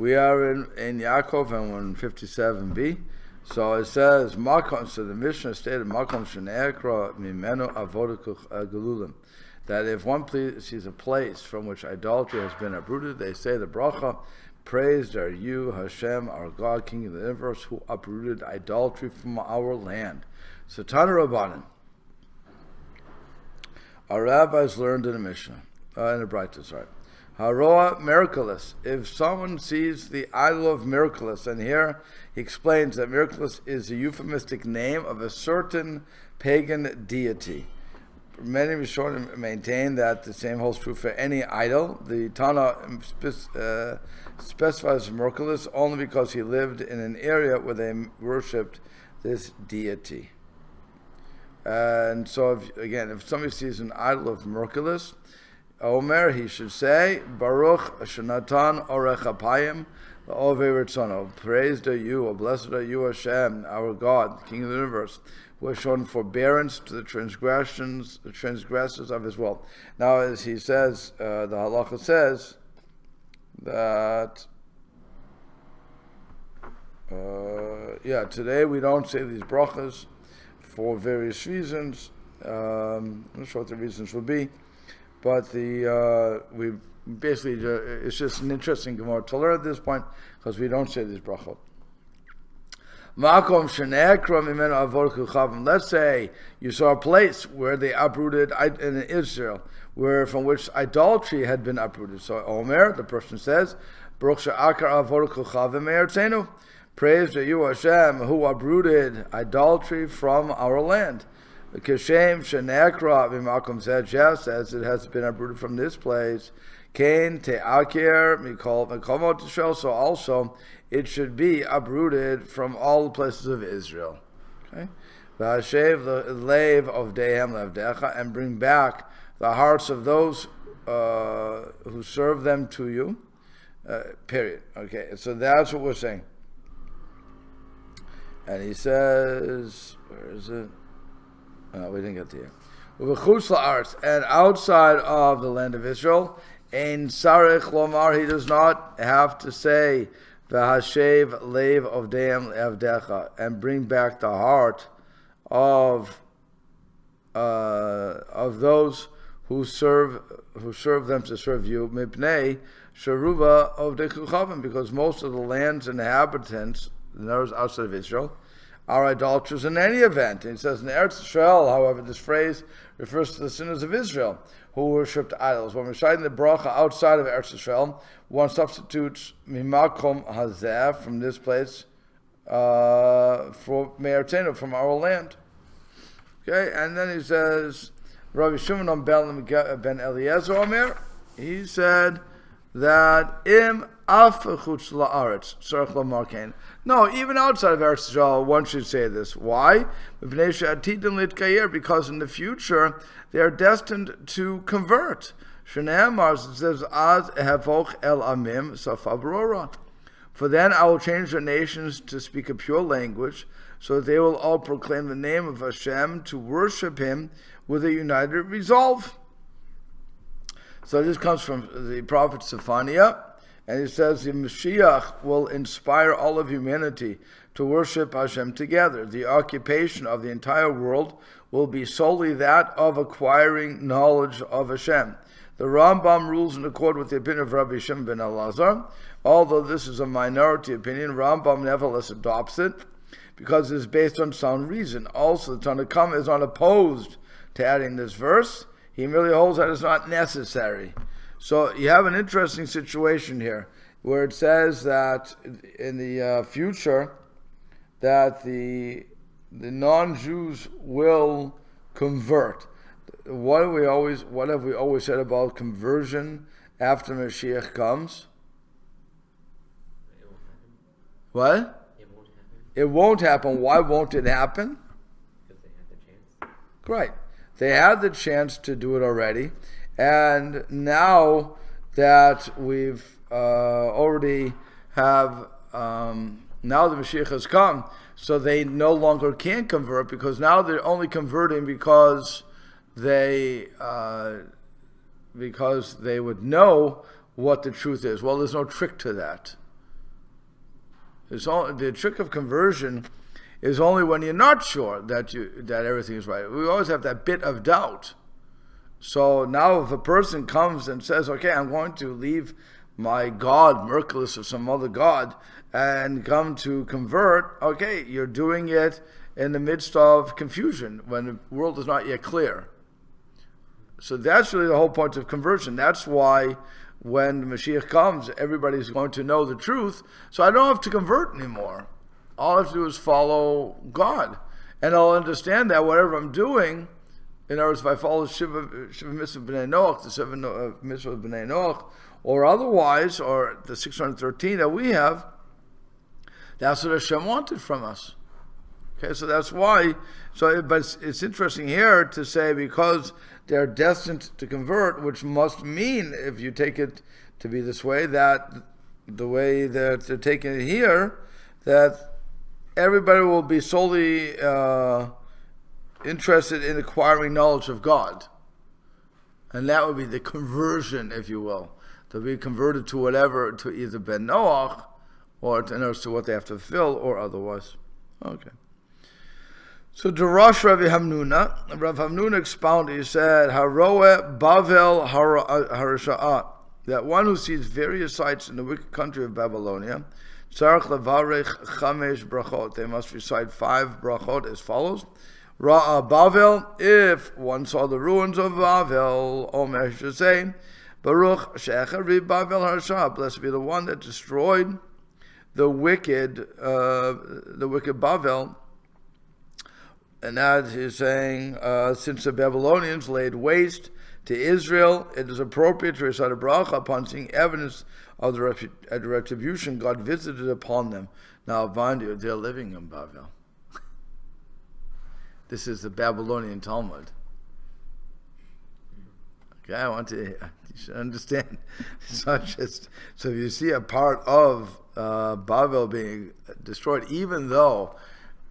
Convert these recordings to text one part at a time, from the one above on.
We are in Yaakov and we're in 57b. So it says, Makom, so the Mishnah stated, Makom Shenekra Mimenu Avodakuch Gelulim. That if one sees a place from which idolatry has been uprooted, they say the bracha, praised are you, Hashem, our God, King of the universe, who uprooted idolatry from our land. So Tana Rabbanan, our rabbis learned in the Mishnah, in the Braita, sorry. Haroa Miraculous. If someone sees the idol of Miraculous, and here he explains that Miraculous is a euphemistic name of a certain pagan deity. Many Rishonim maintain that the same holds true for any idol. The Tana specifies Miraculous only because he lived in an area where they worshipped this deity. And so, if somebody sees an idol of Miraculous, Omer, he should say, Baruch Shenatan Orech Apayim Ove Ritzono. Praised are you, or blessed are you, Hashem, our God, King of the universe, who has shown forbearance to the transgressors of his will. Now, as he says, the halacha says that, today we don't say these brachas for various reasons. I'm not sure what the reasons would be. But we basically, it's just an interesting Gemara to learn at this point because we don't say this brachot. Let's say you saw a place where they uprooted in Israel, from which idolatry had been uprooted. So Omer, the person says, praise to you, Hashem, who uprooted idolatry from our land. Kashem Shenekra Vimakom said, yes, as it has been uprooted from this place. Kain Te'akir Mikol Mekomot Israel, so also it should be uprooted from all the places of Israel. Okay? V'ashev the lave of Dehem Levdecha, and bring back the hearts of those who serve them to you. Period. Okay, so that's what we're saying. And he says, where is it? We didn't get to here. And outside of the land of Israel, Ein Sarech Lomar, he does not have to say V'hashev Lev of Deim Evdecha, and bring back the heart of those who serve them to serve you. Mipnei Sharuba of Dekuchavim, because most of the land's inhabitants, those outside of Israel, are idolaters in any event. And it says in Eretz Israel, however, this phrase refers to the sinners of Israel who worshipped idols. When we're reciting the bracha outside of Eretz Israel, one substitutes mimakom hazeh, from this place, for me'ertenu, from our land. Okay, and then he says, Rabbi Shimon ben Eliezer Omer, he said that im af chutz la'aretz tzarich lomar kain. No, even outside of Eretz Israel, one should say this. Why? Because in the future, they are destined to convert. Shneimar says, Az ehevoch el amim safa barora. For then I will change the nations to speak a pure language, so that they will all proclaim the name of Hashem, to worship Him with a united resolve. So this comes from the prophet Zephaniah. And he says the Mashiach will inspire all of humanity to worship Hashem together. The occupation of the entire world will be solely that of acquiring knowledge of Hashem. The Rambam rules in accord with the opinion of Rabbi Shimon ben Elazar. Although this is a minority opinion, Rambam nevertheless adopts it because it is based on sound reason. Also, the Tanna Kamma is unopposed to adding this verse. He merely holds that it's not necessary. So you have an interesting situation here, where it says that in the future that the non-Jews will convert. What have we always said about conversion after Mashiach comes? What? It won't happen. Why won't it happen? Because they had the chance. Right. They had the chance to do it already. And now that we've already have, now the Mashiach has come, so they no longer can convert, because now they're only converting because they would know what the truth is. Well, there's no trick to that. The trick of conversion is only when you're not sure that everything is right. We always have that bit of doubt. So now if a person comes and says, okay, I'm going to leave my god, Merciless or some other god, and come to convert, okay, you're doing it in the midst of confusion when the world is not yet clear. So that's really the whole point of conversion. That's why when the Mashiach comes, everybody's going to know the truth. So I don't have to convert anymore. All I have to do is follow God. And I'll understand that whatever I'm doing, in other words, if I follow Shiva Mitzvah B'nai Noach, the 7 Mitzvah B'nai Noach, or otherwise, or the 613 that we have, that's what Hashem wanted from us. Okay, so that's why. But it's interesting here to say because they're destined to convert, which must mean, if you take it to be this way, that the way that they're taking it here, that everybody will be solely interested in acquiring knowledge of God, and that would be the conversion, if you will. They'll be converted to whatever, to either Ben Noach, or to what they have to fulfill, or otherwise. Okay. So Darash Rav Hamnuna expounded, he said, Haroeh Bavel Harasha'at, that one who sees various sites in the wicked country of Babylonia, Tzarech Levarech Chamesh Brachot, they must recite 5 brachot as follows. Ra'a Bavel, if one saw the ruins of Bavel, Omer should say, Baruch She'echariv Bavel Harasha'at, blessed be the one that destroyed the wicked Bavel. And that is saying, since the Babylonians laid waste to Israel, it is appropriate to recite a bracha upon seeing evidence of the retribution God visited upon them. Now, mind you, they're living in Babel. This is the Babylonian Talmud. Okay, you should understand. It's not just, so if you see a part of Babel being destroyed, even though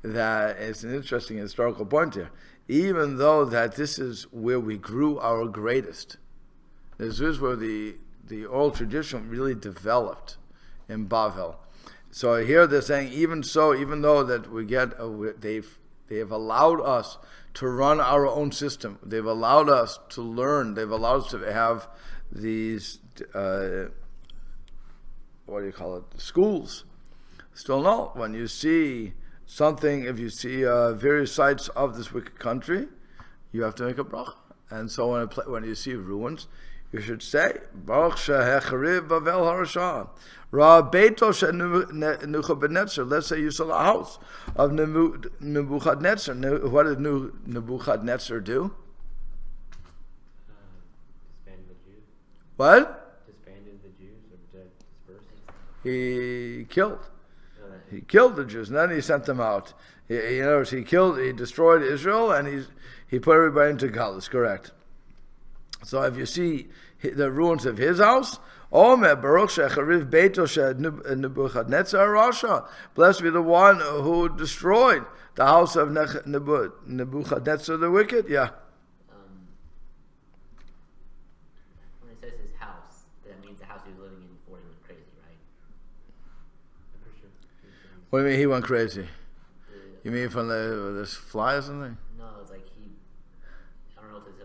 that it's an interesting historical point here, even though that this is where we grew our greatest. This is where the oral tradition really developed in Bavel. So here they're saying, even so, even though that we get, they have allowed us to run our own system. They've allowed us to learn. They've allowed us to have these, schools. Still no, when you see something, if you see various sites of this wicked country, you have to make a bracha. And so when you see ruins, you should say, Baruch Shehechariv Bavel Harashah. Ra Beito Nebuchadnezzar. Let's say you saw the house of Nebuchadnezzar. What did Nebuchadnezzar do? Disbanded the Jews. What? Disbanded the Jews or dispersed? He killed. He killed the Jews, and then he sent them out. He destroyed Israel, and he put everybody into galus. Correct. So if you see the ruins of his house, Omer Baruch Shechariv Beito Nebuchadnezzar Rasha, blessed be the one who destroyed the house of Nebuchadnezzar the wicked. Yeah. When it says his house, that means the house he was living in before he went crazy, right? I'm pretty sure. What do you mean he went crazy? You mean from this fly or something? No, it's like I don't know if this is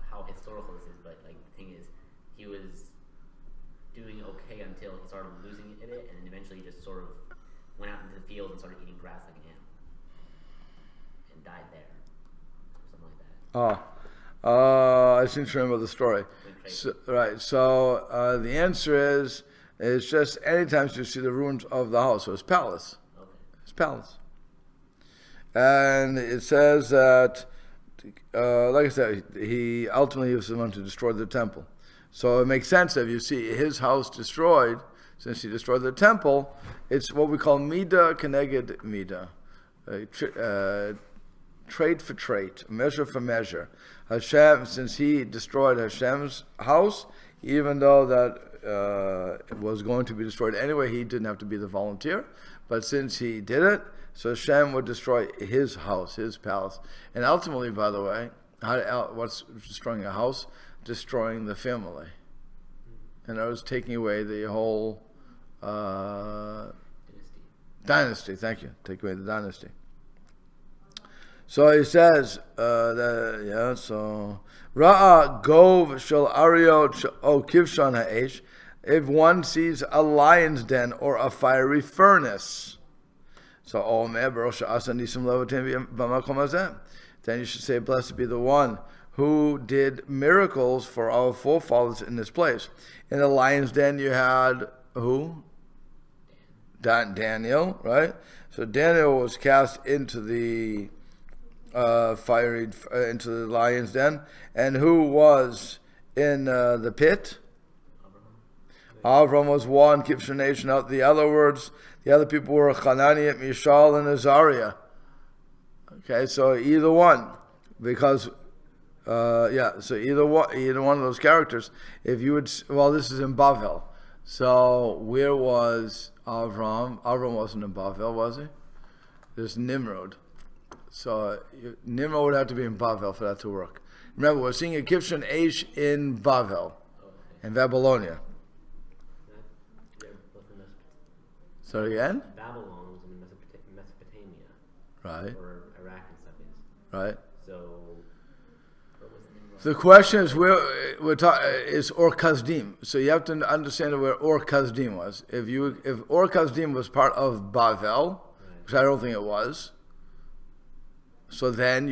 how historical this is, but like the thing is, he was doing okay until he started losing it, and then eventually he just sort of went out into the field and started eating grass like an animal, and died there, or something like that. I seem to remember the story. So, right. So the answer is, it's just anytime you see the ruins of the house, so his palace. Okay. His palace. And it says that, like I said, he ultimately was the one to destroy the temple. So it makes sense that if you see his house destroyed, since he destroyed the temple, it's what we call midah keneged midah, trait for trait, measure for measure. Hashem, since he destroyed Hashem's house, even though that it was going to be destroyed anyway, he didn't have to be the volunteer. But since he did it, so Hashem would destroy his house, his palace. And ultimately, by the way, what's destroying a house? Destroying the family. And I was taking away the whole Dynasty, thank you. Take away the dynasty. So he says, so Ra'a Gov Shel Ariot O Kivshan Ha'esh, if one sees a lion's den or a fiery furnace. So then you should say, blessed be the one who did miracles for our forefathers in this place. In the lion's den you had who? Daniel, right? So Daniel was cast into the into the lion's den, and who was in the pit? Avram was one, Kivshan nation out. The other people were Hananiah, Mishael, and Azariah. Okay, so either one, because so either one of those characters. If you would, this is in Bavel. So where was Avram? Avram wasn't in Bavel, was he? There's Nimrod. So Nimrod would have to be in Bavel for that to work. Remember, we're seeing a Kivshan Eish in Bavel, in Babylonia. So again? Babylon was in Mesopotamia. Right. Or Iraq and stuff is. Right. So, what was Nimrod? The question is where is Or Kasdim. So you have to understand where Or Kasdim was. If Or Kasdim was part of Bavel, which I don't think it was, so then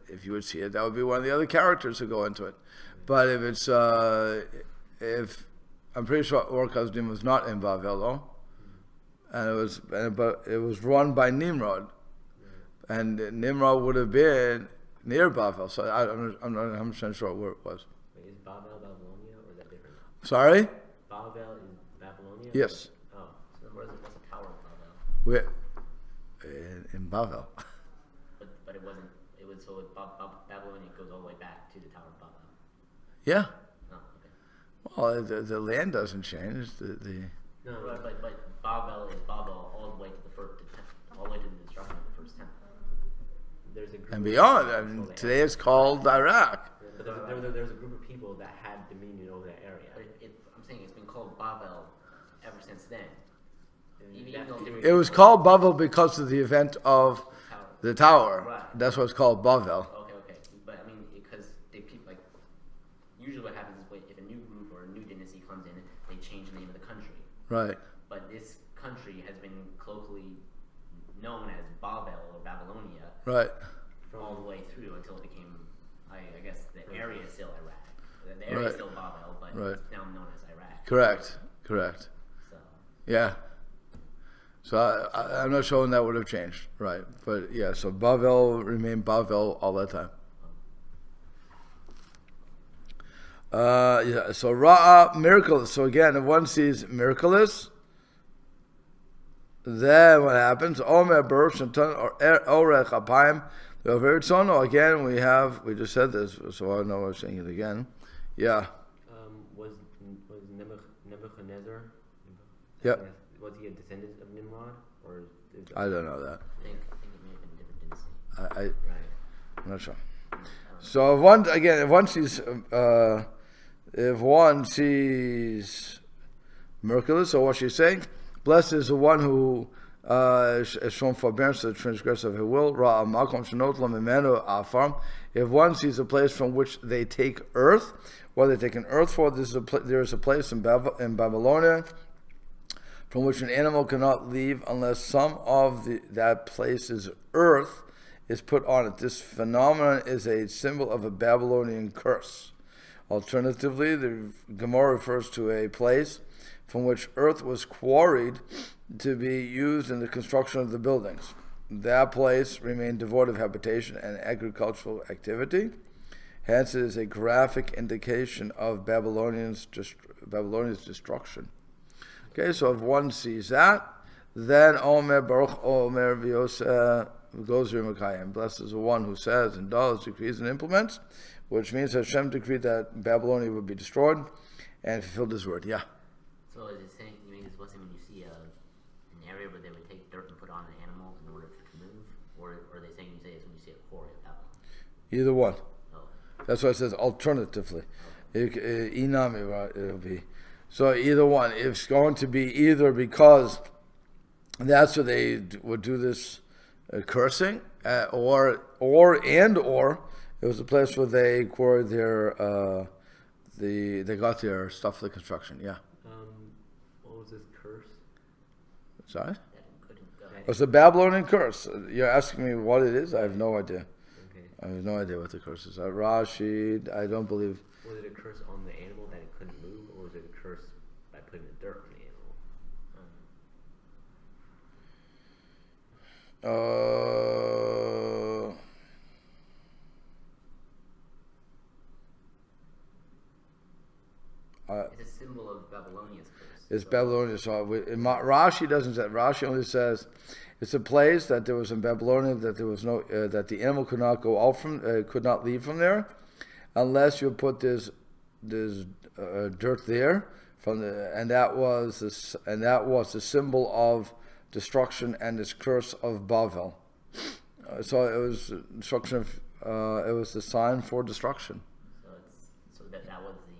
if you would see it, that would be one of the other characters who go into it. But if it's I'm pretty sure Or Kasdim was not in Bavel though. And it was run by Nimrod, and Nimrod would have been near Bavel. So I'm not 100% sure where it was. Wait, is Bavel Babylonia, or is that different? Sorry? Bavel is Babylonia? Yes. Oh, so where's the tower of Bavel? Where? In Bavel. But it wasn't. It was so Babylonia goes all the way back to the tower of Bavel. Yeah. Oh, okay. Well, the land doesn't change. No, but Bavel is Bavel all the way to the all the way to the destruction of the first temple. There's a group and beyond. And today it's called Iraq. But there's a group of people that had dominion over that area. But I'm saying it's been called Bavel ever since then. It was called Bavel because of the event of the tower. Right. That's what it's called, Bavel. Okay. But I mean, because people usually what happens is if a new group or a new dynasty comes in, they change the name of the country. Right. But this country has been colloquially known as Bavel or Babylonia, right, all the way through until it became, I guess, the area is still Iraq. The area is still Bavel, but it's now known as Iraq. Correct. So. Yeah. So I'm not sure when that would have changed, right? But yeah, so Bavel remained Bavel all that time. So Ra'a miraculous. So again, if one sees miraculous, then what happens? Omer Baruch Shantan or Orech Apayim. Again, we just said this, so I know I'm saying it again. Yeah. Was Nebuchadnezzar? Yeah. Was he a descendant of Nimrod, or? I don't know that. I think it may have been a different dynasty. Right. I'm not sure. So if one sees miraculous, so what she's saying, blessed is the one who is shown forbearance to the transgressor of his will. If one sees a place from which they take earth, what they take an earth for, there is a place in Babylonia from which an animal cannot leave unless some of that place's earth is put on it. This phenomenon is a symbol of a Babylonian curse. Alternatively, the Gemara refers to a place from which earth was quarried to be used in the construction of the buildings. That place remained devoid of habitation and agricultural activity. Hence, it is a graphic indication of Babylonia's destruction. Okay, so if one sees that, then Omer Baruch Omer V'Yoseh goes Makayim. Blessed is the one who says and does, decrees and implements, which means Hashem decreed that Babylonia would be destroyed and fulfilled his word. Yeah. So is it saying, you mean this wasn't when you see an area where they would take dirt and put on an animal in order for it to move? Or are they saying you say it's when you see a quarry of Babylon? Either one. Oh. That's why it says alternatively. Inami, it'll be. So either one. It's going to be either because And that's where they would do this cursing, or it was a place where they quarried their they got their stuff for the construction. Yeah. What was this curse? Sorry? Couldn't go. It's a Babylonian curse. You're asking me what it is? I have no idea. Okay. I have no idea what the curse is. Rashi, I don't believe. Was it a curse on the animal that it couldn't move, or was it a curse by putting the dirt on the animal? It's a symbol of Babylonia's curse. It's Babylonian. So Rashi doesn't say. Rashi only says it's a place that there was in Babylonia that there was no that the animal could not go out from, could not leave from there, unless you put this dirt there from and that was the symbol of destruction and this curse of Bavel. So it was destruction of it was the sign for destruction. So that was the.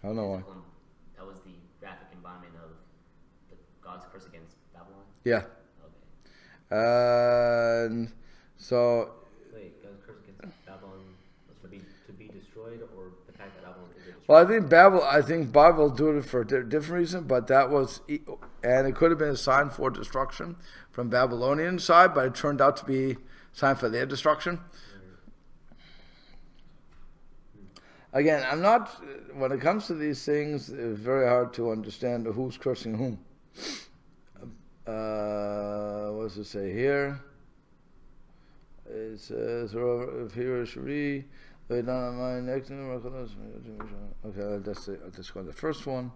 I don't know why. That was the graphic embodiment of the God's curse against Babylon. Yeah. Okay. And so. Wait, God's curse against Babylon was to be destroyed, or the fact that Babylon is destroyed? Well, I think Babel did it for a different reason, but that was, and it could have been a sign for destruction from Babylonian side, but it turned out to be a sign for their destruction. Again, I'm not, when it comes to these things, it's very hard to understand who's cursing whom. What does it say here? It says, if here is Shri, lay down on my neck. Okay, let's go to the first one.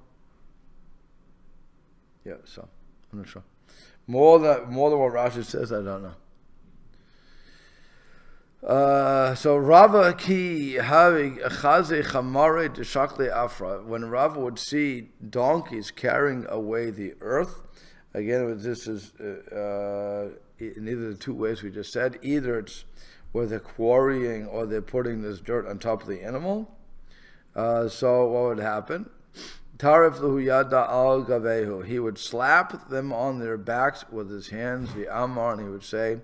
Yeah, so, I'm not sure. More than what Rashi says, I don't know. So Rava ki having chaze chamare deshakle afra. When Rava would see donkeys carrying away the earth, again, this is in either the two ways we just said. Either it's where they're quarrying or they're putting this dirt on top of the animal. So what would happen? Tarif lahu yada al gavehu. He would slap them on their backs with his hands, the amar, and he would say,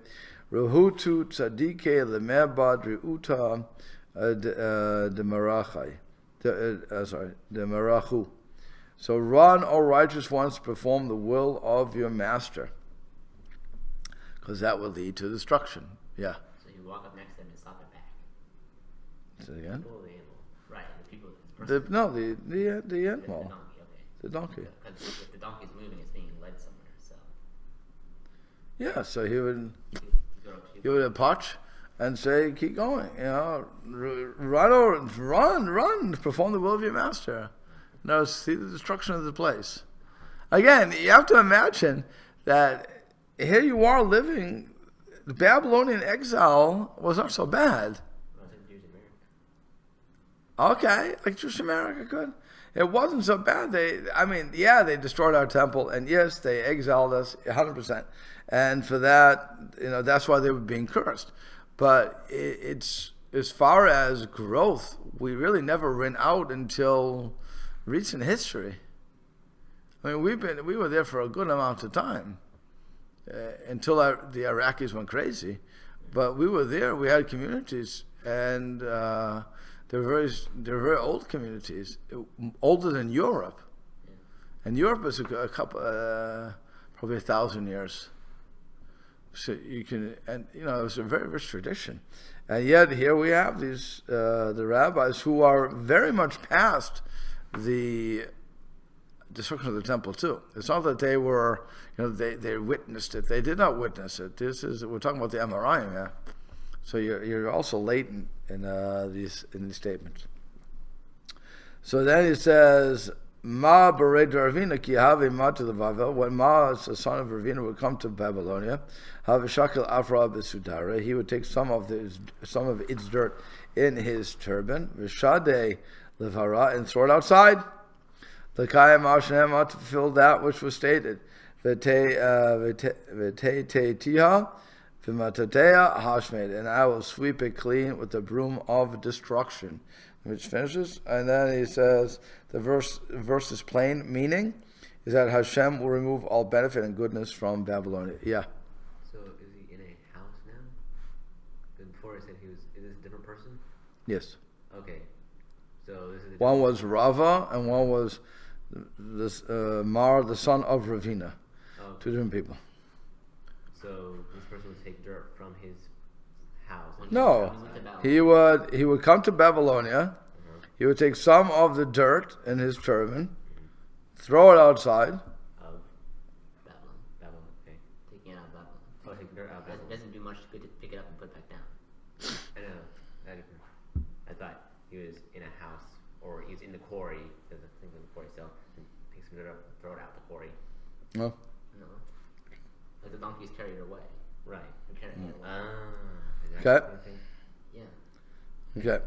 Ruhutu tzadike lemebad riuta de marachu. So run, O righteous ones, to perform the will of your master, because that will lead to destruction. Yeah. So you walk up next to them and slap their back. Say it again. People or the animal? Right, the people. The animal. The donkey, okay. The donkey. Because if the donkey's moving, it's being led somewhere. So. Yeah. So he would. You go up to He would approach and say, keep going, run, perform the will of your master. Now see the destruction of the place. Again, you have to imagine that here you are living, the Babylonian exile was not so bad. Okay, like Jewish America could. It wasn't so bad. They destroyed our temple, and yes, they exiled us 100%. And for that, that's why they were being cursed. But it's as far as growth, we really never ran out until recent history. I mean, we were there for a good amount of time until the Iraqis went crazy. But we were there. We had communities, and they're very old communities, older than Europe. And Europe is a couple, probably 1,000 years. So you can, and it was a very rich tradition, and yet here we have these the rabbis who are very much past the destruction of the temple too. It's not that they were, they witnessed it. They did not witness it. We're talking about the Amoraim, yeah. So you're also late in these statements. So then he says, Ma bered Ravina ki have ma to the Vavel. When Ma, the son of Ravina, would come to Babylonia, have a shakil afra besudara. He would take some of its dirt in his turban, v'shadei levara, and throw it outside. The kayam ashem to fulfill that which was stated. V'tei tiha v'matateya hashmed, and I will sweep it clean with the broom of destruction. Which finishes, and then he says the verse is plain, meaning is that Hashem will remove all benefit and goodness from Babylonia. Yeah. So is he in a house now? Because before I said he was. Is this a different person? Yes. Okay. So this is. One was Rava and one was this Mar, the son of Ravina. Okay. Two different people. So this person would take dirt from his house. No, he would come to Babylonia. He would take some of the dirt in his turban, throw it outside. Of Babylon. Babylon. Okay. Taking it out of Babylon. Oh, take dirt out of It Babylon. doesn't do much good to pick it up and put it back down. I know. I thought he was in a house or he was in the quarry. There's a thing in the quarry, so he picks some dirt up, and throw it out the quarry. No. No. Like the donkeys carry it away. Right. They're carrying it away. Is that Okay. the thing? Yeah. Okay.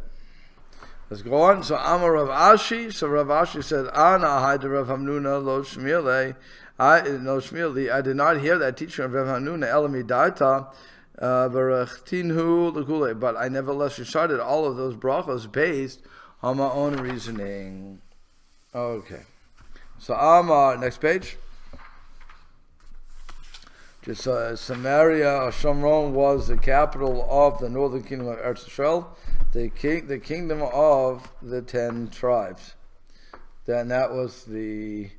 Let's go on. So Amar Rav Ashi. So Rav Ashi said, Ana hai de Rav Hamnuna lo shmile. I did not hear that teaching of Rav Hamnuna elami daita barachtinhu lekule. But I nevertheless recited all of those brachos based on my own reasoning. Okay. So Amar, next page. Just Samaria or Shomron was the capital of the northern kingdom of Eretz Israel, the kingdom of the 10 tribes. Then that was the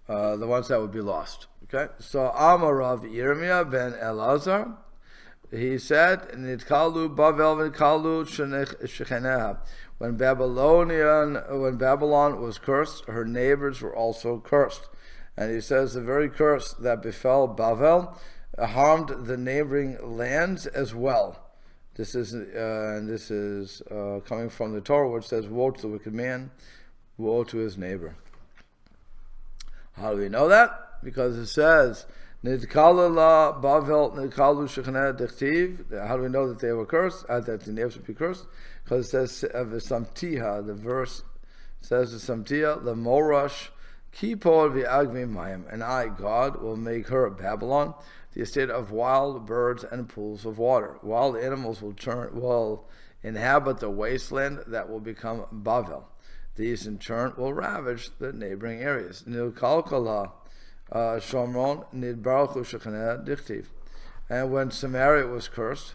ones that would be lost. Okay, so Amarav Yirmiyah ben Elazar, he said, "Nitkalu Bavel v'nitkalu shecheneha." When Babylon was cursed, her neighbors were also cursed. And he says the very curse that befell Bavel harmed the neighboring lands as well. This is coming from the Torah, which says, "Woe to the wicked man, woe to his neighbor." How do we know that? Because it says, "Nidkala la Bavel nidkalu shechaneh dechtiv." How do we know that they were cursed? That the neighbors would be cursed? Because it says, "V'samtiha." The verse says, "V'samtiha the morash." And I, God, will make her, Babylon, the estate of wild birds and pools of water. Wild animals will inhabit the wasteland that will become Bavel. These in turn will ravage the neighboring areas. And when Samaria was cursed,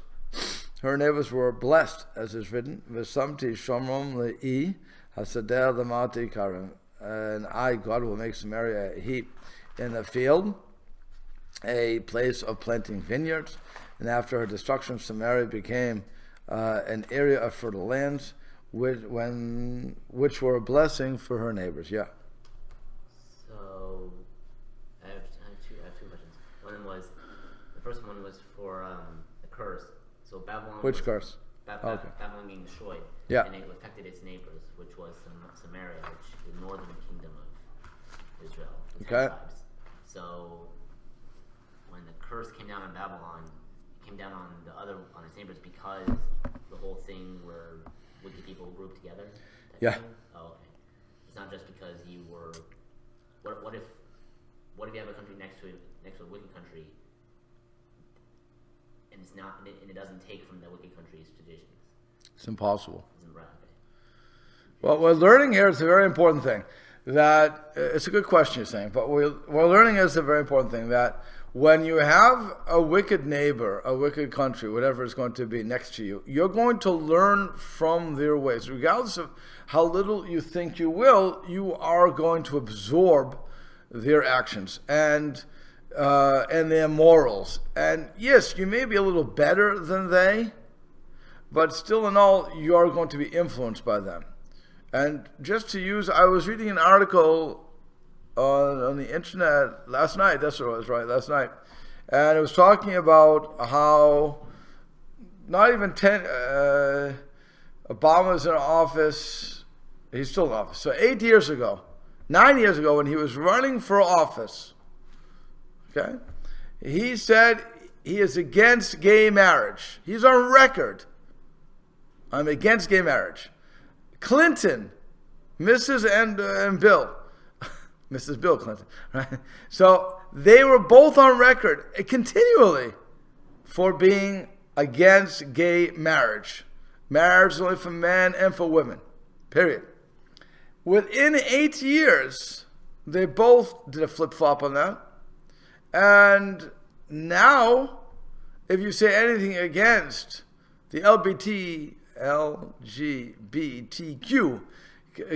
her neighbors were blessed, as is written, V'samti Shomron le'i hasadeh lamati karim. And I, God, will make Samaria a heap in the field, a place of planting vineyards. And after her destruction, Samaria became an area of fertile lands, which were a blessing for her neighbors. Yeah. So I have two questions. The first one was for the curse. So Babylon. Which curse? Babylon being destroyed. Yeah. And it affected its neighbors, which was Samaria, which is the northern kingdom of Israel. The 10 Okay. tribes. So when the curse came down on Babylon, it came down on its neighbors because the whole thing where wicked people grouped together. Yeah. Thing? Oh, okay. It's not just because you were. What if you have a country next to a wicked country, and it's not, and it doesn't take from the wicked country's traditions? It's impossible. Isn't right? Okay. Well, we're learning here, it's a very important thing, that it's a good question you're saying, but we're learning here, it's a very important thing, that when you have a wicked neighbor, a wicked country, whatever is going to be next to you, you're going to learn from their ways. Regardless of how little you think you will, you are going to absorb their actions and their morals. And yes, you may be a little better than they, but still in all, you are going to be influenced by them. And just to use, I was reading an article on the internet last night, that's what it was, right, last night. And it was talking about how not even Obama's in office, he's still in office. So 9 years ago, when he was running for office, okay, he said he is against gay marriage. He's on record. I'm against gay marriage. Clinton, Mrs. and Bill, Mrs. Bill Clinton, right? So they were both on record continually for being against gay marriage. Marriage is only for men and for women, period. Within 8 years, They both did a flip-flop on that. And now, if you say anything against the LGBTQ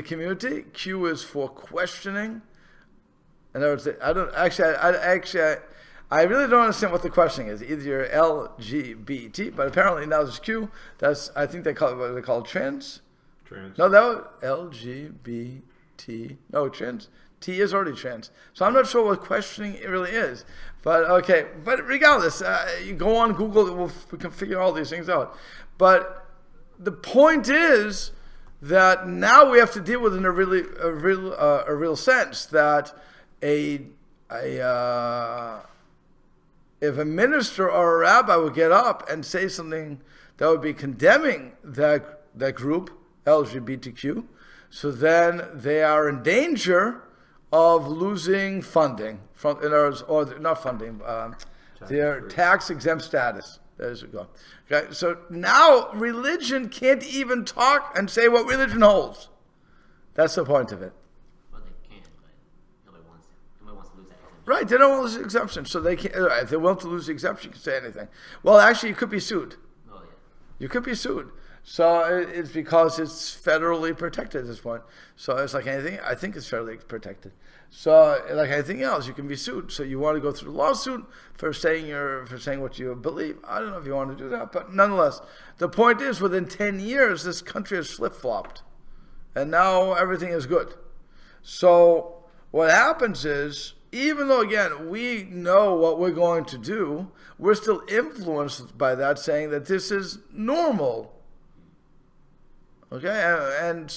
community, Q is for questioning. In other words, I really don't understand what the questioning is. Either you're LGBT, but apparently now there's Q. I think they call it, what do they call it, trans? Trans. No, that was LGBT. No, trans. T is already trans. So I'm not sure what questioning it really is. But okay, but regardless, you go on Google, we can figure all these things out. But the point is that now we have to deal with it in a real sense that if a minister or a rabbi would get up and say something that would be condemning that group, LGBTQ, so then they are in danger of losing funding from, or not funding, their tax-exempt status. There you go. Okay, so now religion can't even talk and say what religion holds. That's the point of it. Well, they can, but nobody wants to lose that exemption. Right, they don't want to lose the exemption, so they can't. If they want to lose the exemption, you can say anything. Well, actually, you could be sued. Oh, yeah. You could be sued. So it's because it's federally protected at this point. So it's like anything. I think it's federally protected. So like anything else, you can be sued. So you want to go through the lawsuit for saying what you believe. I don't know if you want to do that, but nonetheless, the point is, within 10 years, this country has flip-flopped, and now everything is good. So what happens is, even though, again, we know what we're going to do, we're still influenced by that, saying that this is normal. Okay, and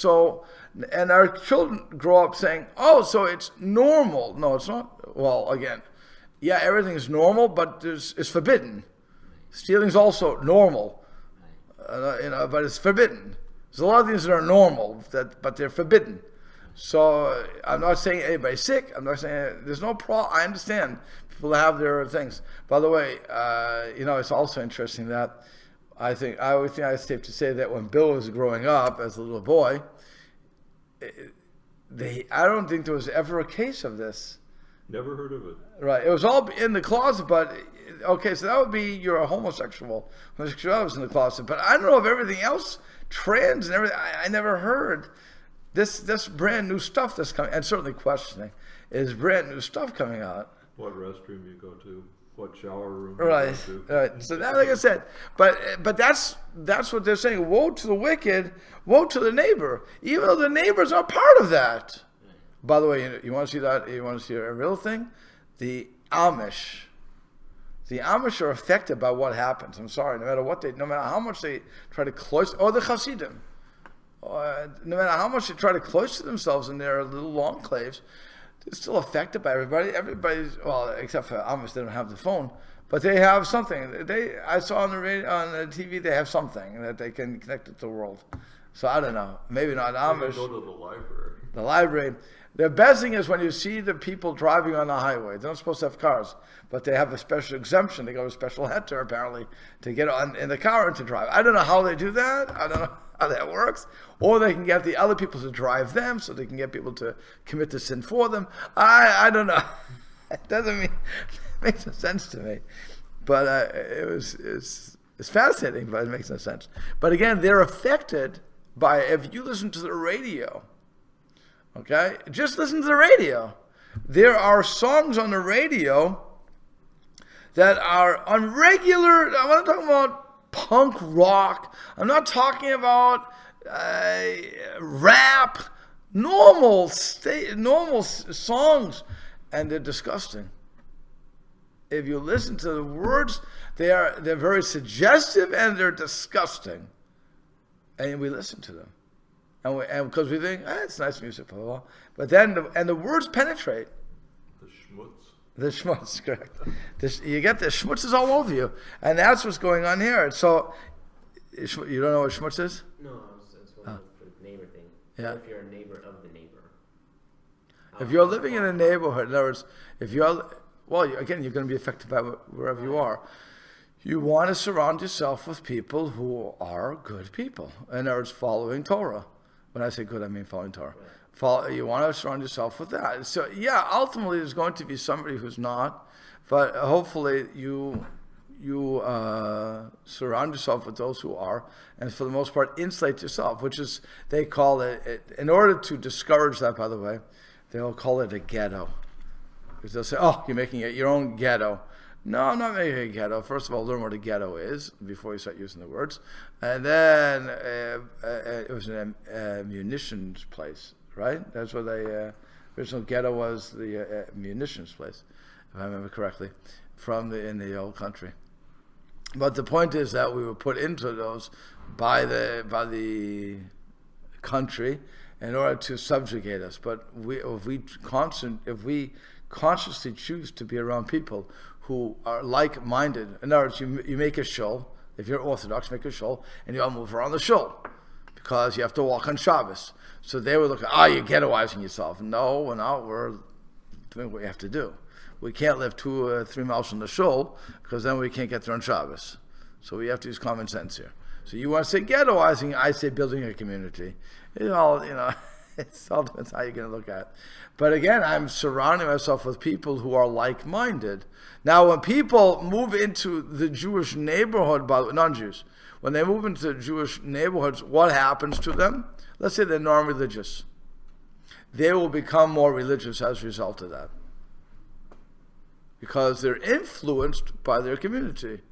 our children grow up saying, oh, so it's normal. No, it's not. Well, again, yeah, everything is normal, but it's forbidden. Stealing's also normal, but it's forbidden. There's a lot of things that are normal, but they're forbidden. So I'm not saying anybody's sick. I'm not saying there's no problem. I understand people have their things. By the way, it's also interesting that I always think it's safe to say that when Bill was growing up as a little boy, I don't think there was ever a case of this. Never heard of it. Right. It was all in the closet, but okay, so that would be you're a homosexual. Homosexuality was in the closet. But I don't know if everything else, trans and everything, I never heard this brand new stuff that's coming, and certainly questioning, is brand new stuff coming out. What restroom you go to, what shower room right, you go to. Right. So that, like I said, but that's what they're saying. Woe to the wicked, woe to the neighbor, even though the neighbors are part of that. By the way, you want to see that? You want to see a real thing? The Amish are affected by what happens. I'm sorry, no matter how much they try to cloister, or the Hasidim, no matter how much they try to cloister themselves in their little enclaves, they're still affected by everybody. Everybody's, well, except for Amish, they don't have the phone, but they have something. I saw on the radio, on the TV, they have something that they can connect it to the world. So I don't know. Maybe not Amish. Go to the library. The library. The best thing is when you see the people driving on the highway. They're not supposed to have cars, but they have a special exemption. They go to a special heter, apparently, to get in the car and to drive. I don't know how they do that. I don't know how that works. Or they can get the other people to drive them, so they can get people to commit the sin for them. I don't know. It makes no sense to me. But it's fascinating, but it makes no sense. But again, they're affected by, if you listen to the radio, okay, just listen to the radio. There are songs on the radio that are on regular, I'm not talking about punk rock, I'm not talking about rap, normal songs, and they're disgusting. If you listen to the words, they're very suggestive and they're disgusting. And we listen to them. And because we think, it's nice music, blah, blah, blah. But then, the words penetrate. The schmutz, correct. You get the schmutzes all over you. And that's what's going on here. So, you don't know what schmutz is? No, it's one of the neighbor thing. Yeah. If you're a neighbor of the neighbor. If you're living in a neighborhood, in other words, again, you're going to be affected by wherever you are. You want to surround yourself with people who are good people. In other words, following Torah. When I say good, I mean following Torah. You want to surround yourself with that. So yeah, ultimately there's going to be somebody who's not, but hopefully you surround yourself with those who are, and for the most part insulate yourself, which is, they call it, in order to discourage that, by the way, they'll call it a ghetto. Because they'll say, oh, you're making it your own ghetto. No, I'm not making a ghetto. First of all, learn what a ghetto is before you start using the words. And then it was a munitions place, right? That's what the original ghetto was, the munitions place, if I remember correctly, in the old country. But the point is that we were put into those by the country in order to subjugate us. But if we consciously choose to be around people who are like-minded, in other words, you make a shul. If you're Orthodox, make a shul, and you all move around the shul because you have to walk on Shabbos. So they would look at, you're ghettoizing yourself. No, we're not. We're doing what we have to do. We can't live 2 or 3 miles from the shul because then we can't get there on Shabbos. So we have to use common sense here. So you want to say ghettoizing, I say building a community. It all, it all depends how you're going to look at it. But again, I'm surrounding myself with people who are like-minded. Now, when people move into the Jewish neighborhood, non-Jews, when they move into Jewish neighborhoods, what happens to them? Let's say they're non-religious. They will become more religious as a result of that, because they're influenced by their community,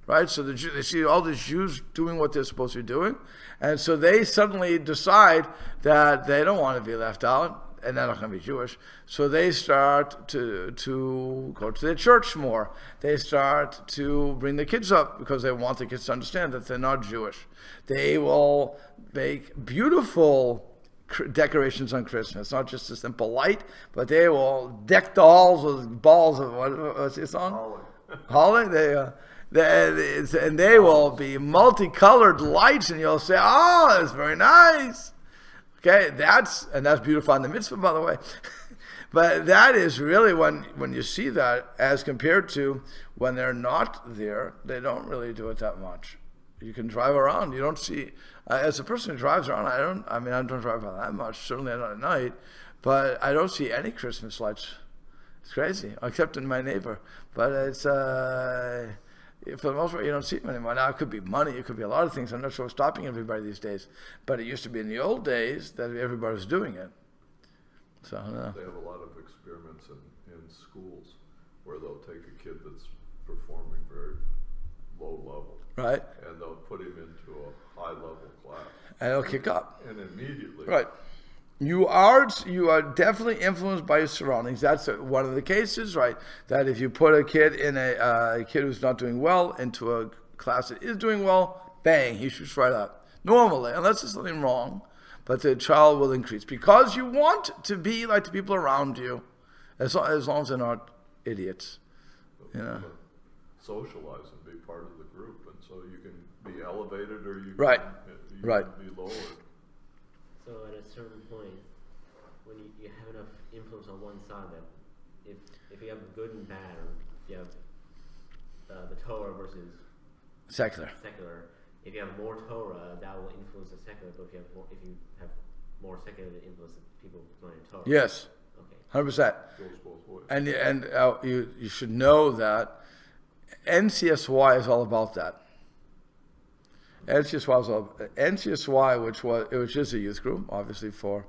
right? So they see all these Jews doing what they're supposed to be doing, and so they suddenly decide that they don't want to be left out, and they're not going to be Jewish. So they start to go to their church more. They start to bring the kids up because they want the kids to understand that they're not Jewish. They will make beautiful decorations on Christmas, not just a simple light, but they will deck the halls with balls of what's your song? Holly. And they will be multicolored lights, and you'll say, "Oh, that's very nice." Okay, that's beautiful on the mitzvah, by the way. But that is really when you see that, as compared to when they're not there, they don't really do it that much. You can drive around. You don't see, as a person who drives around, I don't drive around that much, certainly not at night, but I don't see any Christmas lights. It's crazy, except in my neighbor. But it's, for the most part, you don't see them anymore. Now, it could be money, it could be a lot of things. I'm not sure what's stopping everybody these days. But it used to be in the old days that everybody was doing it. So, no. They have a lot of experiments in schools where they'll take a kid that's performing very low level. Right. And they'll put him into a high level class. And it'll kick up. And immediately. Right. You are definitely influenced by your surroundings. That's one of the cases, right? That if you put a kid in a kid who's not doing well into a class that is doing well, bang, he shoots right up. Normally, unless there's something wrong, but the child will increase because you want to be like the people around you, as long as they're not idiots. Socialize and be part of the group, and so you can be elevated or you right. can be lowered. So at a certain point, when you have enough influence on one side, that if you have good and bad, or you have the Torah versus secular. If you have more Torah, that will influence the secular. But if you have more secular, that influence the people learning Torah. Yes. Okay. 100%. Goes both ways. And you should know that NCSY is all about that. NCSY, which is a youth group, obviously for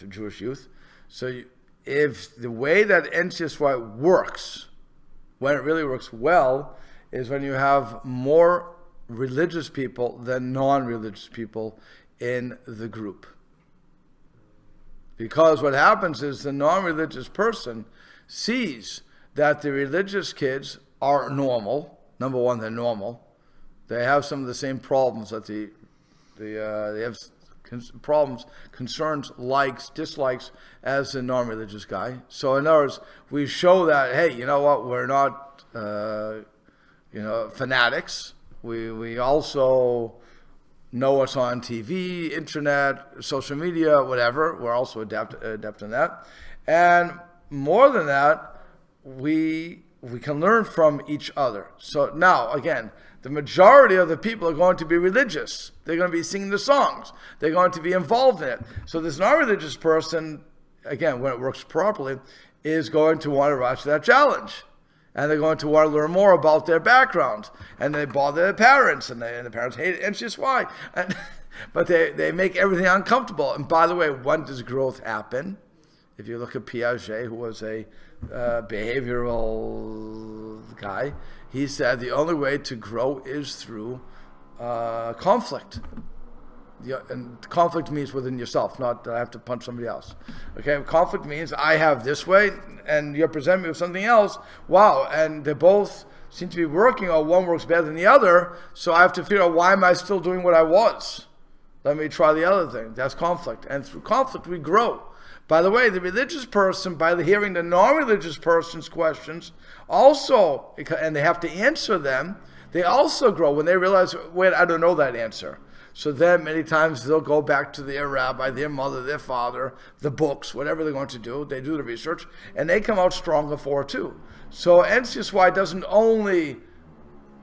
Jewish youth. So if the way that NCSY works, when it really works well, is when you have more religious people than non-religious people in the group. Because what happens is the non-religious person sees that the religious kids are normal. Number one, they're normal. They have some of the same problems that they have problems, concerns, likes, dislikes as the non-religious guy. So in other words, we show that, hey, you know what, we're not fanatics. We also know what's on TV, internet, social media, whatever. We're also adept in that. And more than that, we we can learn from each other. So now, again, the majority of the people are going to be religious. They're going to be singing the songs. They're going to be involved in it. So this non-religious person, again, when it works properly, is going to want to rise to that challenge. And they're going to want to learn more about their background. And they bother their parents, and the parents hate it, and it's just why. But they make everything uncomfortable. And by the way, when does growth happen? If you look at Piaget, who was a behavioral guy, he said the only way to grow is through conflict. And conflict means within yourself, not I have to punch somebody else. Okay, conflict means I have this way, and you're presenting me with something else. Wow, and they both seem to be working, or one works better than the other, so I have to figure out, why am I still doing what I was? Let me try the other thing. That's conflict. And through conflict, we grow. By the way, the religious person, by hearing the non-religious person's questions, also, and they have to answer them, they also grow when they realize, wait, I don't know that answer. So then many times they'll go back to their rabbi, their mother, their father, the books, whatever they're going to do. They do the research, and they come out stronger for it too. So NCSY doesn't only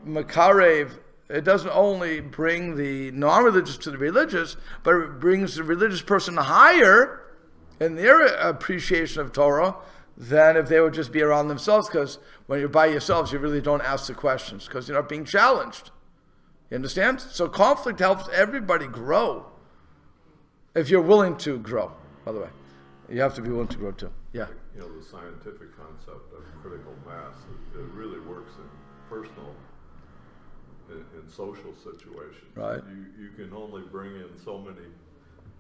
makarev, it doesn't only bring the non-religious to the religious, but it brings the religious person higher in their appreciation of Torah than if they would just be around themselves, because when you're by yourselves, you really don't ask the questions because you're not being challenged. You understand? So conflict helps everybody grow. If you're willing to grow, by the way. You have to be willing to grow too. Yeah. You know, the scientific concept of critical mass, it really works in personal, in social situations. Right. You can only bring in so many,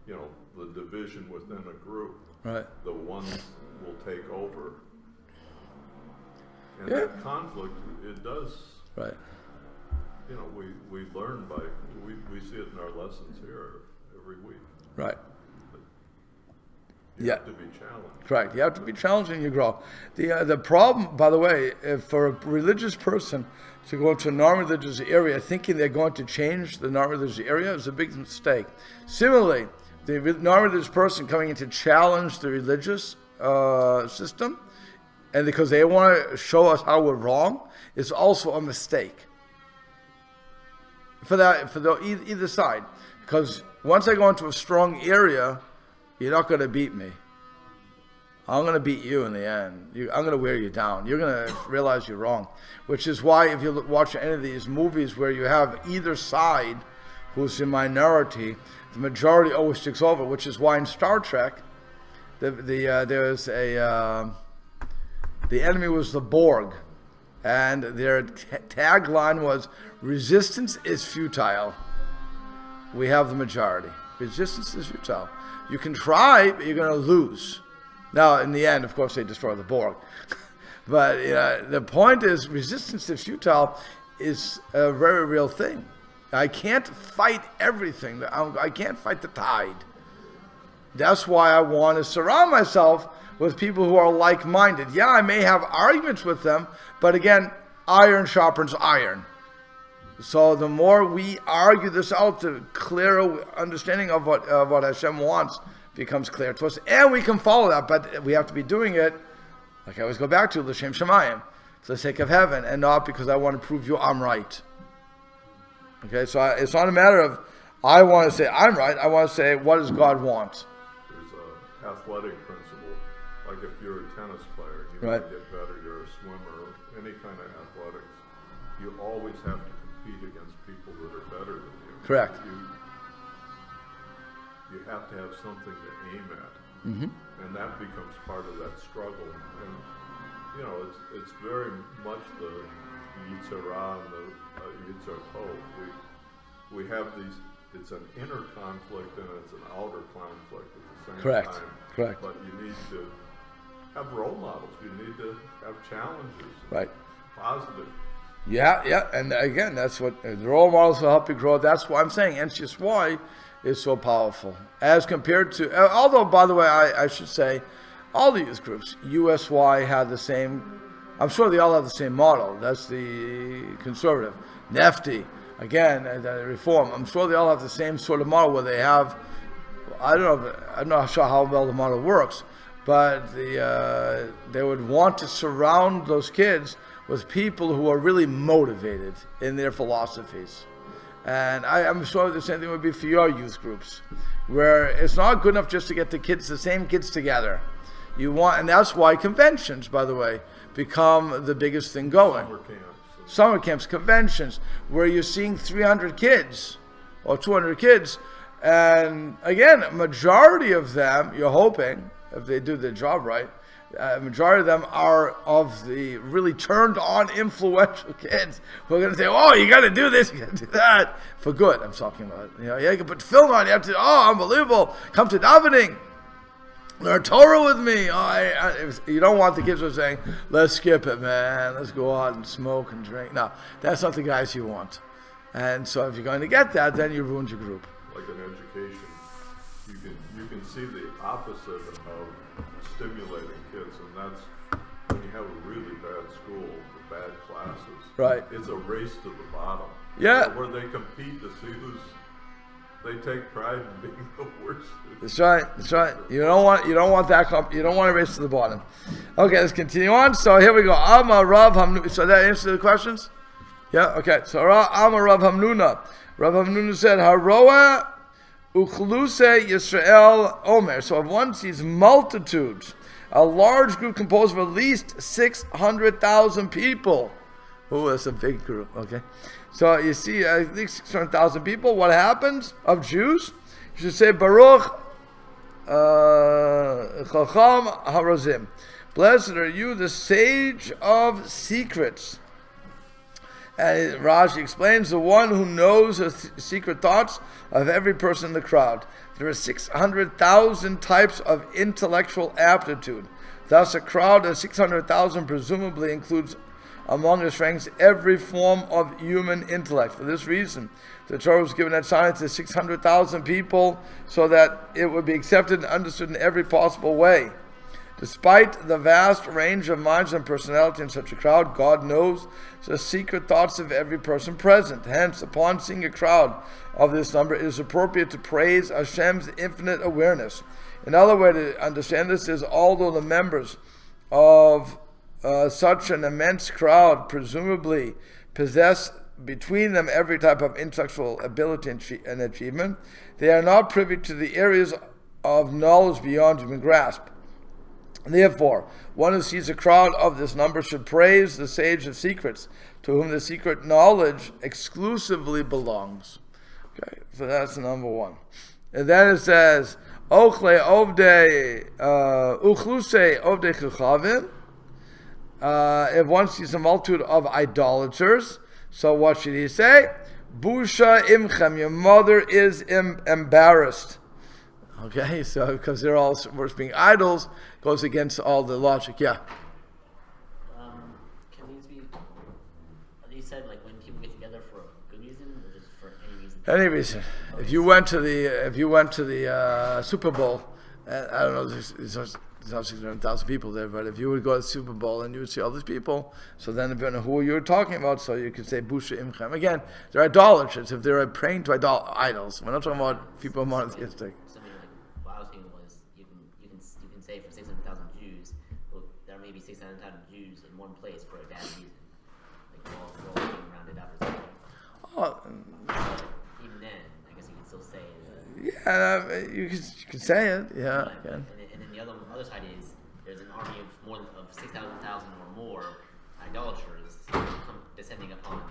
you know, the division within a group. Right. The ones will take over. And Yeah. that conflict, it does. Right. You know, we learn by, we see it in our lessons here every week. Right. You have to be challenged. Correct. You have to be challenged and you grow. The problem, by the way, if for a religious person to go into a non-religious area thinking they're going to change the non-religious area is a big mistake. Similarly, the non-religious person coming in to challenge the religious system, and because they want to show us how we're wrong, is also a mistake. For either side, because once I go into a strong area, you're not going to beat me. I'm going to beat you in the end. I'm going to wear you down. You're going to realize you're wrong, which is why if you watch any of these movies where you have either side who's in minority, the majority always sticks over. Which is why in Star Trek, there's the enemy was the Borg. And their tagline was, resistance is futile. We have the majority. Resistance is futile. You can try, but you're going to lose. Now, in the end, of course, they destroy the Borg. But the point is, resistance is futile is a very real thing. I can't fight everything. I can't fight the tide. That's why I want to surround myself with people who are like-minded. Yeah, I may have arguments with them, but again, iron sharpens iron. So the more we argue this out, the clearer understanding of what Hashem wants becomes clear to us. And we can follow that, but we have to be doing it, like I always go back to, L'Shem Shamayim, for the sake of heaven, and not because I want to prove you I'm right. Okay, so it's not a matter of, I want to say I'm right, I want to say, what does God want? There's an athletic principle. Like if you're a tennis player, you Right. want to get better, you're a swimmer, any kind of athletics, you always have to compete against people that are better than you. Correct. You have to have something to aim at, and that becomes part of that struggle. And you know, it's very much the Yitzhara and the Yitzhar Tov. We have these. It's an inner conflict and it's an outer conflict at the same Correct. time. Correct. But you need to have role models. You need to have challenges. Right. Positive. Yeah, and again, that's what the role models will help you grow. That's why I'm saying NCSY is so powerful as compared to. Although, by the way, I should say, all the youth groups, USY had the same. I'm sure they all have the same model. That's the conservative. Nefti, again, the reform. I'm sure they all have the same sort of model where they have. I'm not sure how well the model works, but they would want to surround those kids with people who are really motivated in their philosophies. And I'm sure the same thing would be for your youth groups, where it's not good enough just to get the same kids together. You want, and that's why conventions, by the way, become the biggest thing going. Summer camps, conventions, where you're seeing 300 kids or 200 kids, and again, a majority of them, you're hoping, if they do their job right, majority of them are of the really turned on, influential kids who are going to say, "Oh, you got to do this, you got to do that," for good. I'm talking about, you can put film on. You have to, unbelievable. Come to davening, learn Torah with me. You don't want the kids who are saying, "Let's skip it, man. Let's go out and smoke and drink." No, that's not the guys you want. And so, if you're going to get that, then you ruined your group. Like in education, you can see the opposite of stimulating kids, and that's when you have a really bad school, the bad classes. Right. It's a race to the bottom. Yeah. Where they compete to see they take pride in being the worst. That's right. That's right. You don't want that. You don't want to race to the bottom. Okay, let's continue on. So here we go. Amma Rav Hamnuna. So that answers the questions. Yeah. Okay. So Amma Rav Hamnuna. Rav Hamnuna said, "Haroa Uchluse Yisrael Omer." So if one sees multitudes, a large group composed of at least 600,000 people. Oh, that's a big group. Okay. So you see at least 600,000 people. What happens of Jews? You should say, Baruch Chacham Harazim. Blessed are you, the sage of secrets. And Rashi explains, the one who knows the secret thoughts of every person in the crowd. There are 600,000 types of intellectual aptitude. Thus, a crowd of 600,000 presumably includes among its ranks every form of human intellect. For this reason, the Torah was given that sign to 600,000 people so that it would be accepted and understood in every possible way. Despite the vast range of minds and personality in such a crowd, God knows the secret thoughts of every person present. Hence, upon seeing a crowd of this number, it is appropriate to praise Hashem's infinite awareness. Another way to understand this is, although the members of such an immense crowd presumably possess between them every type of intellectual ability and achievement, they are not privy to the areas of knowledge beyond human grasp. Therefore, one who sees a crowd of this number should praise the sage of secrets, to whom the secret knowledge exclusively belongs. Okay, so that's number one. And then it says, Ochle ovde uchluse ovde chachavim. If one sees a multitude of idolaters, so what should he say? Busha imchem, your mother is embarrassed. Okay, so because they're all worshiping idols, goes against all the logic. Yeah. Can these be? These said like when people get together for a good reason, or just for any reason? Any reason. If you went to the Super Bowl, I don't know, there's not 600,000 people there, but if you would go to the Super Bowl and you would see all these people, so then if you know who you're talking about, so you could say Busha Imchem. Again, they're idolaters. If they're praying to idols, we're not talking about people monotheistic. What I was thinking was you can say for 600,000 Jews, well, there may be 600,000 Jews in one place for a bad reason, like all being rounded up or something. But even then, I guess you can still say it. Yeah, you can say it. Yeah. And then the other side is there's an army of 6,000 or more idolaters descending upon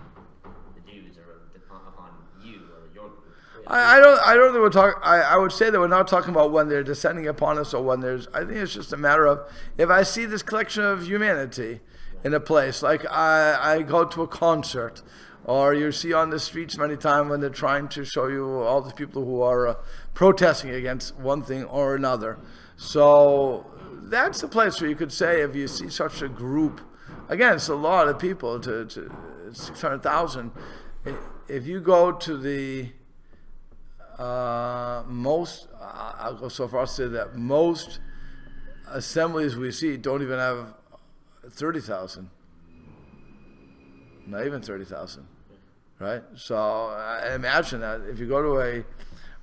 the Jews or upon you or your group. I don't think we're talking. I would say that we're not talking about when they're descending upon us or when there's. I think it's just a matter of if I see this collection of humanity in a place, like I go to a concert, or you see on the streets many times when they're trying to show you all the people who are protesting against one thing or another. So that's a place where you could say if you see such a group, again, it's a lot of people to 600,000. If you go to the most, I'll go so far as to say that most assemblies we see don't even have 30,000. Not even 30,000, right? So imagine that if you go to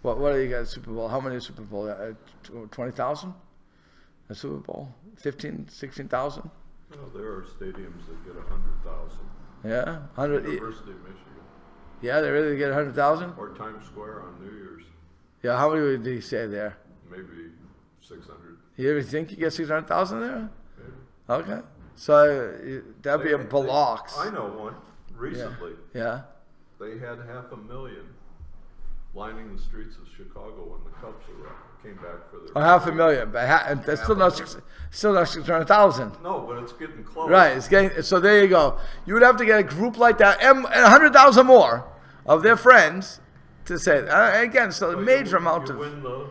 what do you got Super Bowl? How many Super Bowl? 20,000? a Super Bowl? 15, 16,000? Well, there are stadiums that get 100,000. Yeah, 100. University of Michigan. Yeah, they really get 100,000. Or Times Square on New Year's. Yeah, how many did he say there? Maybe 600. You ever think you get 600,000 there? Maybe. Okay, so that'd be a blocks. I know one recently. Yeah. They had 500,000 lining the streets of Chicago when the Cubs came back for their. Oh, 500,000, but that's still not 600,000. No, but it's getting close. Right, it's getting. So there you go. You would have to get a group like that and 100,000 more of their friends to say that. Again, so a major amount you of. win the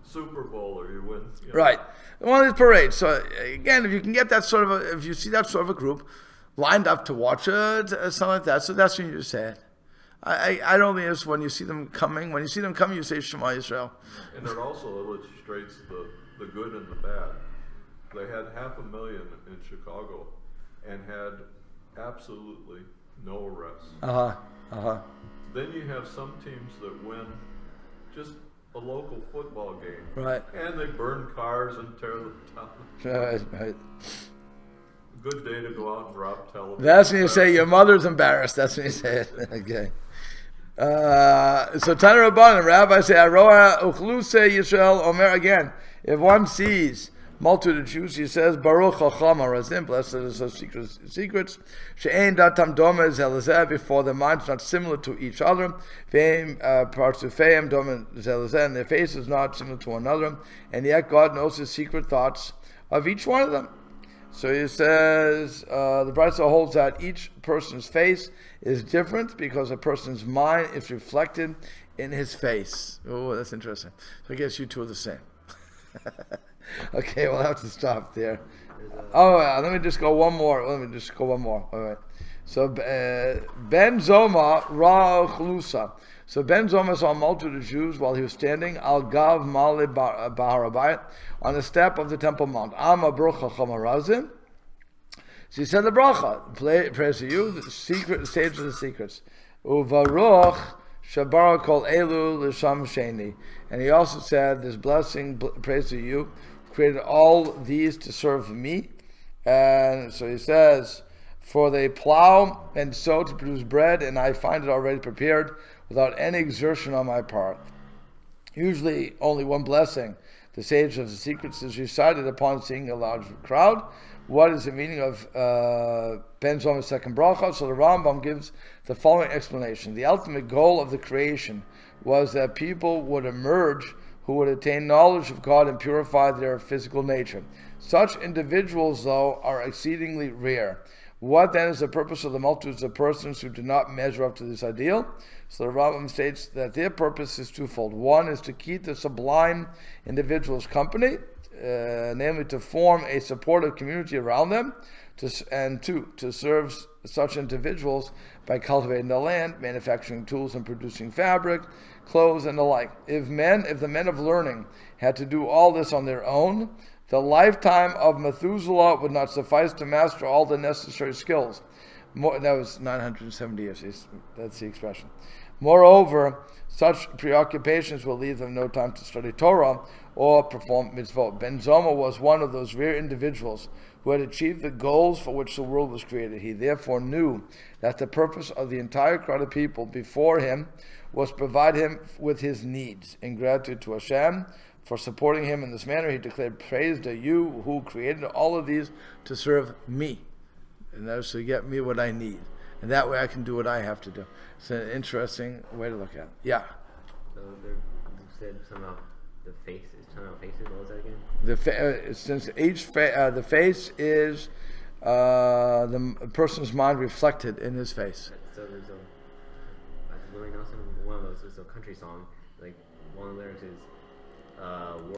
Super Bowl or you win. Right, one of these parades. So again, if you can get that sort of, if you see that sort of a group lined up to watch it, something like that. So that's when you say it. I don't think it's when you see them coming. When you see them coming, you say Shema Yisrael. And it also illustrates the good and the bad. They had 500,000 in Chicago and had absolutely no arrests. Then you have some teams that win just a local football game. Right. And they burn cars and tear them down. Right. Good day to go out and rob television. That's when you say your mother's embarrassed. That's when you say it. Okay. So Tana Rabban, the rabbi say, Aroa Uchluse Yisrael Omer again. If one sees multitude of Jews, he says, Baruch Chacham Harazim, blessed are the secrets. She'ein datam doma zelazeh, before their minds not similar to each other. Ve'im partsufeim doma zelazeh, and their face is not similar to one another. And yet God knows the secret thoughts of each one of them. So he says, the Brisa holds that each person's face is different because a person's mind is reflected in his face. Oh, that's interesting. So I guess you two are the same. Okay, we'll have to stop there. Let me just go one more. All right. So Ben Zoma Ra Chlusa. So Ben Zoma saw a multitude of Jews while he was standing al Gav Male Baharabayit on the step of the Temple Mount. Ama Brocha Chamarazim. So he said the bracha, praise to you, the stage of the secrets. Uvaruch Shabara Kol Elu L'Sham Sheni. And he also said, this blessing, praise to you, created all these to serve me. And so he says, for they plow and sow to produce bread, and I find it already prepared without any exertion on my part. Usually only one blessing, the sage of the secrets, is recited upon seeing a large crowd. What is the meaning of Ben Zoma's second bracha? So the Rambam gives the following explanation. The ultimate goal of the creation was that people would emerge who would attain knowledge of God and purify their physical nature. Such individuals, though, are exceedingly rare. What then is the purpose of the multitudes of persons who do not measure up to this ideal? So the Rambam states that their purpose is twofold. One is to keep the sublime individuals company, namely to form a supportive community around them, and two, to serve such individuals by cultivating the land, manufacturing tools, and producing fabric, clothes, and the like. If the men of learning had to do all this on their own, the lifetime of Methuselah would not suffice to master all the necessary skills. That was 970 years. That's the expression. Moreover, such preoccupations will leave them no time to study Torah or perform mitzvot. Ben Zoma was one of those rare individuals who had achieved the goals for which the world was created. He therefore knew that the purpose of the entire crowd of people before him was to provide him with his needs. In gratitude to Hashem for supporting him in this manner, he declared, praise to you who created all of these to serve me. And that is to get me what I need. And that way I can do what I have to do. It's an interesting way to look at it. Yeah. So you said somehow the face is somehow faces. What was that again? Since the face is the person's mind reflected in his face. So there's Willie Nelson, one of those is a country song. Like one of the lyrics is